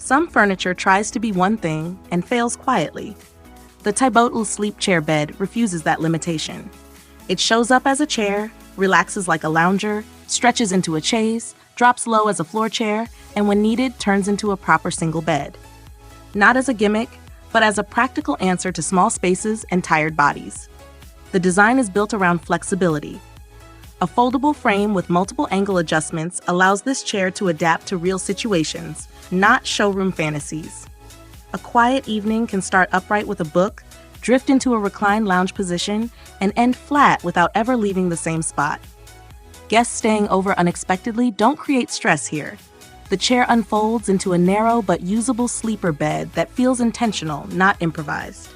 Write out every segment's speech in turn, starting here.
Some furniture tries to be one thing and fails quietly. The TYBOATLE sleep chair bed refuses that limitation. It shows up as a chair, relaxes like a lounger, stretches into a chaise, drops low as a floor chair, and when needed, turns into a proper single bed. Not as a gimmick, but as a practical answer to small spaces and tired bodies. The design is built around flexibility. A foldable frame with multiple angle adjustments allows this chair to adapt to real situations, not showroom fantasies. A quiet evening can start upright with a book, drift into a reclined lounge position, and end flat without ever leaving the same spot. Guests staying over unexpectedly don't create stress here. The chair unfolds into a narrow but usable sleeper bed that feels intentional, not improvised.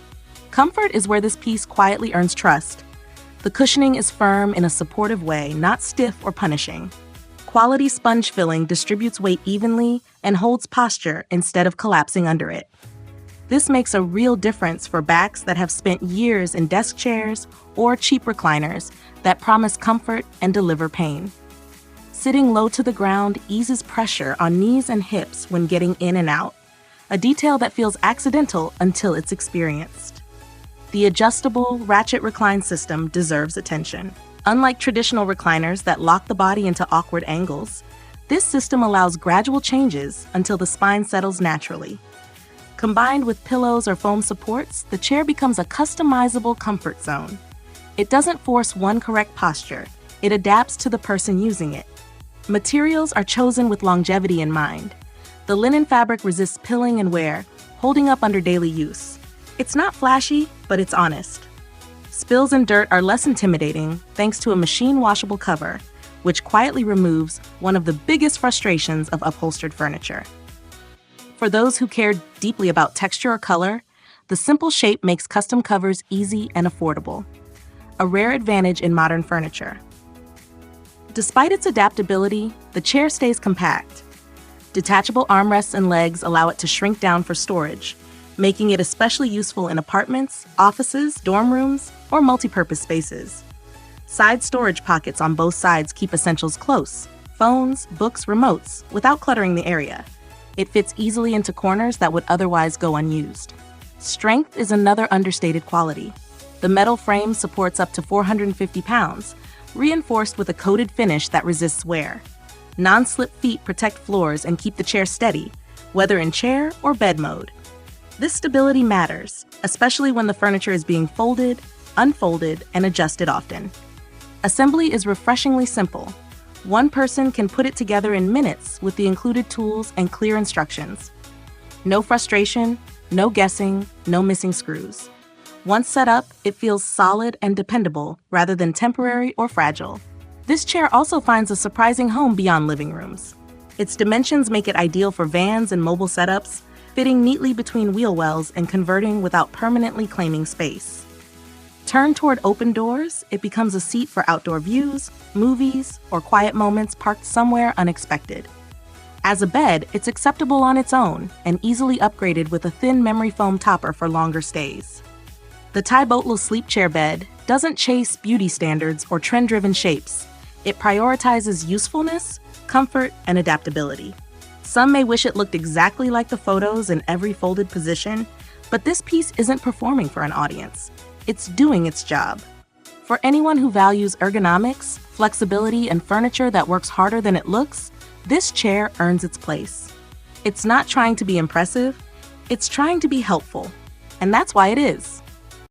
Comfort is where this piece quietly earns trust. The cushioning is firm in a supportive way, not stiff or punishing. Quality sponge filling distributes weight evenly and holds posture instead of collapsing under it. This makes a real difference for backs that have spent years in desk chairs or cheap recliners that promise comfort and deliver pain. Sitting low to the ground eases pressure on knees and hips when getting in and out, a detail that feels accidental until it's experienced. The adjustable ratchet recline system deserves attention. Unlike traditional recliners that lock the body into awkward angles, this system allows gradual changes until the spine settles naturally. Combined with pillows or foam supports, the chair becomes a customizable comfort zone. It doesn't force one correct posture, it adapts to the person using it. Materials are chosen with longevity in mind. The linen fabric resists pilling and wear, holding up under daily use. It's not flashy, but it's honest. Spills and dirt are less intimidating thanks to a machine-washable cover, which quietly removes one of the biggest frustrations of upholstered furniture. For those who care deeply about texture or color, the simple shape makes custom covers easy and affordable, a rare advantage in modern furniture. Despite its adaptability, the chair stays compact. Detachable armrests and legs allow it to shrink down for storage, making it especially useful in apartments, offices, dorm rooms, or multi-purpose spaces. Side storage pockets on both sides keep essentials close: phones, books, remotes, without cluttering the area. It fits easily into corners that would otherwise go unused. Strength is another understated quality. The metal frame supports up to 450 pounds, reinforced with a coated finish that resists wear. Non-slip feet protect floors and keep the chair steady, whether in chair or bed mode. This stability matters, especially when the furniture is being folded, unfolded, and adjusted often. Assembly is refreshingly simple. One person can put it together in minutes with the included tools and clear instructions. No frustration, no guessing, no missing screws. Once set up, it feels solid and dependable rather than temporary or fragile. This chair also finds a surprising home beyond living rooms. Its dimensions make it ideal for vans and mobile setups, fitting neatly between wheel wells and converting without permanently claiming space. Turned toward open doors, it becomes a seat for outdoor views, movies, or quiet moments parked somewhere unexpected. As a bed, it's acceptable on its own and easily upgraded with a thin memory foam topper for longer stays. The TYBOATLE sleep chair bed doesn't chase beauty standards or trend-driven shapes. It prioritizes usefulness, comfort, and adaptability. Some may wish it looked exactly like the photos in every folded position, but this piece isn't performing for an audience. It's doing its job. For anyone who values ergonomics, flexibility, and furniture that works harder than it looks, this chair earns its place. It's not trying to be impressive, it's trying to be helpful. And that's why it is.